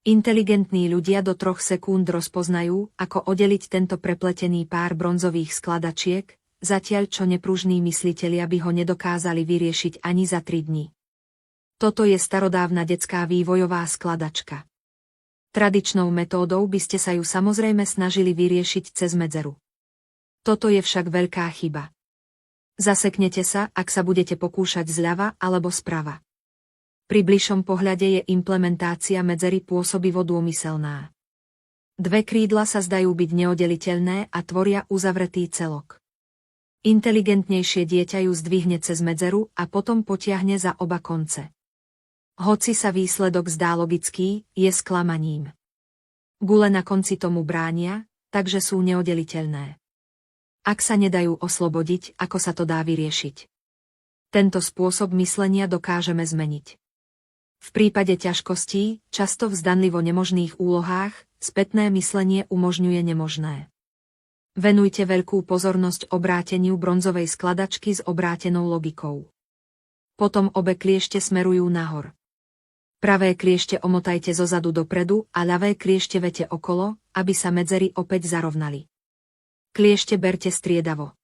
Inteligentní ľudia do 3 sekúnd rozpoznajú, ako oddeliť tento prepletený pár bronzových skladačiek, zatiaľ čo nepružní myslitelia by ho nedokázali vyriešiť ani za 3 dni. Toto je starodávna detská vývojová skladačka. Tradičnou metódou by ste sa ju samozrejme snažili vyriešiť cez medzeru. Toto je však veľká chyba. Zaseknete sa, ak sa budete pokúšať zľava alebo sprava. Pri bližšom pohľade je implementácia medzery pôsobivo dômyselná. 2 krídla sa zdajú byť neoddeliteľné a tvoria uzavretý celok. Inteligentnejšie dieťa ju zdvihne cez medzeru a potom potiahne za oba konce. Hoci sa výsledok zdá logický, je sklamaním. Gule na konci tomu bránia, takže sú neoddeliteľné. Ak sa nedajú oslobodiť, ako sa to dá vyriešiť? Tento spôsob myslenia dokážeme zmeniť. V prípade ťažkostí, často v zdanlivo nemožných úlohách, spätné myslenie umožňuje nemožné. Venujte veľkú pozornosť obráteniu bronzovej skladačky s obrátenou logikou. Potom obe kliešte smerujú nahor. Pravé kliešte omotajte zozadu dopredu a ľavé kliešte vete okolo, aby sa medzery opäť zarovnali. Kliešte berte striedavo.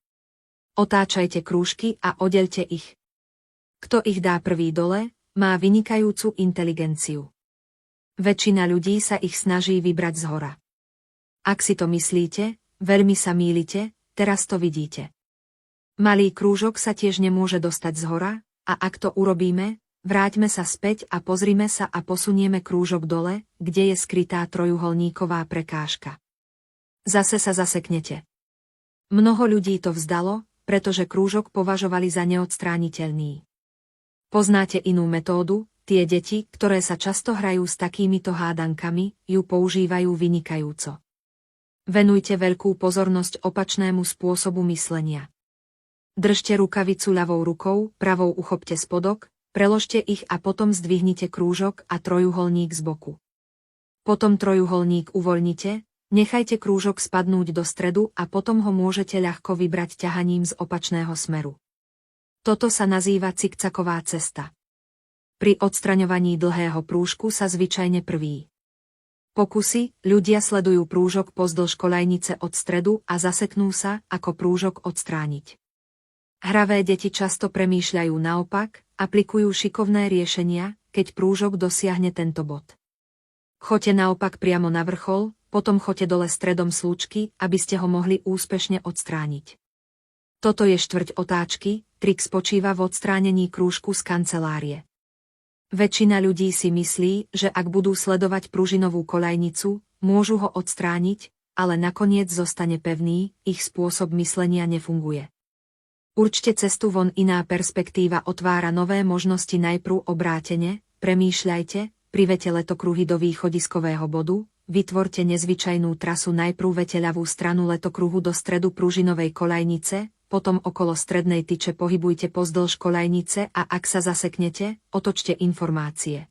Otáčajte krúžky a oddelte ich. Kto ich dá prvý dole, má vynikajúcu inteligenciu. Väčšina ľudí sa ich snaží vybrať zhora. Ak si to myslíte, veľmi sa mýlite, teraz to vidíte. Malý krúžok sa tiež nemôže dostať zhora, a ak to urobíme, vráťme sa späť a pozrime sa a posunieme krúžok dole, kde je skrytá trojuholníková prekážka. Zase sa zaseknete. Mnoho ľudí to vzdalo, pretože krúžok považovali za neodstrániteľný. Poznáte inú metódu? Tie deti, ktoré sa často hrajú s takýmito hádankami, ju používajú vynikajúco. Venujte veľkú pozornosť opačnému spôsobu myslenia. Držte rukavicu ľavou rukou, pravou uchopte spodok, preložte ich a potom zdvihnite krúžok a trojuholník z boku. Potom trojuholník uvoľnite, nechajte krúžok spadnúť do stredu a potom ho môžete ľahko vybrať ťahaním z opačného smeru. Toto sa nazýva cikcaková cesta. Pri odstraňovaní dlhého prúžku sa zvyčajne prví. Pokusy, ľudia sledujú prúžok pozdĺž koľajnice od stredu a zaseknú sa, ako prúžok odstrániť. Hravé deti často premýšľajú naopak, aplikujú šikovné riešenia, keď prúžok dosiahne tento bod. Choďte naopak priamo na vrchol, potom choďte dole stredom slúčky, aby ste ho mohli úspešne odstrániť. Toto je štvrť otáčky, trik spočíva v odstránení krúžku z kancelárie. Väčšina ľudí si myslí, že ak budú sledovať pružinovú koľajnicu, môžu ho odstrániť, ale nakoniec zostane pevný, ich spôsob myslenia nefunguje. Určte cestu von, iná perspektíva otvára nové možnosti. Najprv obrátene, premýšľajte, privete letokruhy do východiskového bodu, vytvorte nezvyčajnú trasu, najprv vete ľavú stranu letokruhu do stredu pružinovej koľajnice, potom okolo strednej tyče pohybujte pozdĺž koľajnice a ak sa zaseknete, otočte informácie.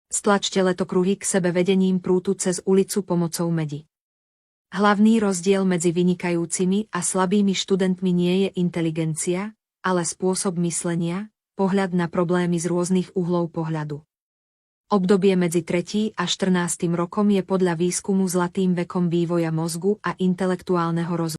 Stlačte letokruhy k sebe vedením prútu cez ulicu pomocou medi. Hlavný rozdiel medzi vynikajúcimi a slabými študentmi nie je inteligencia, ale spôsob myslenia, pohľad na problémy z rôznych uhlov pohľadu. Obdobie medzi 3. a 14. rokom je podľa výskumu zlatým vekom vývoja mozgu a intelektuálneho rozvoja.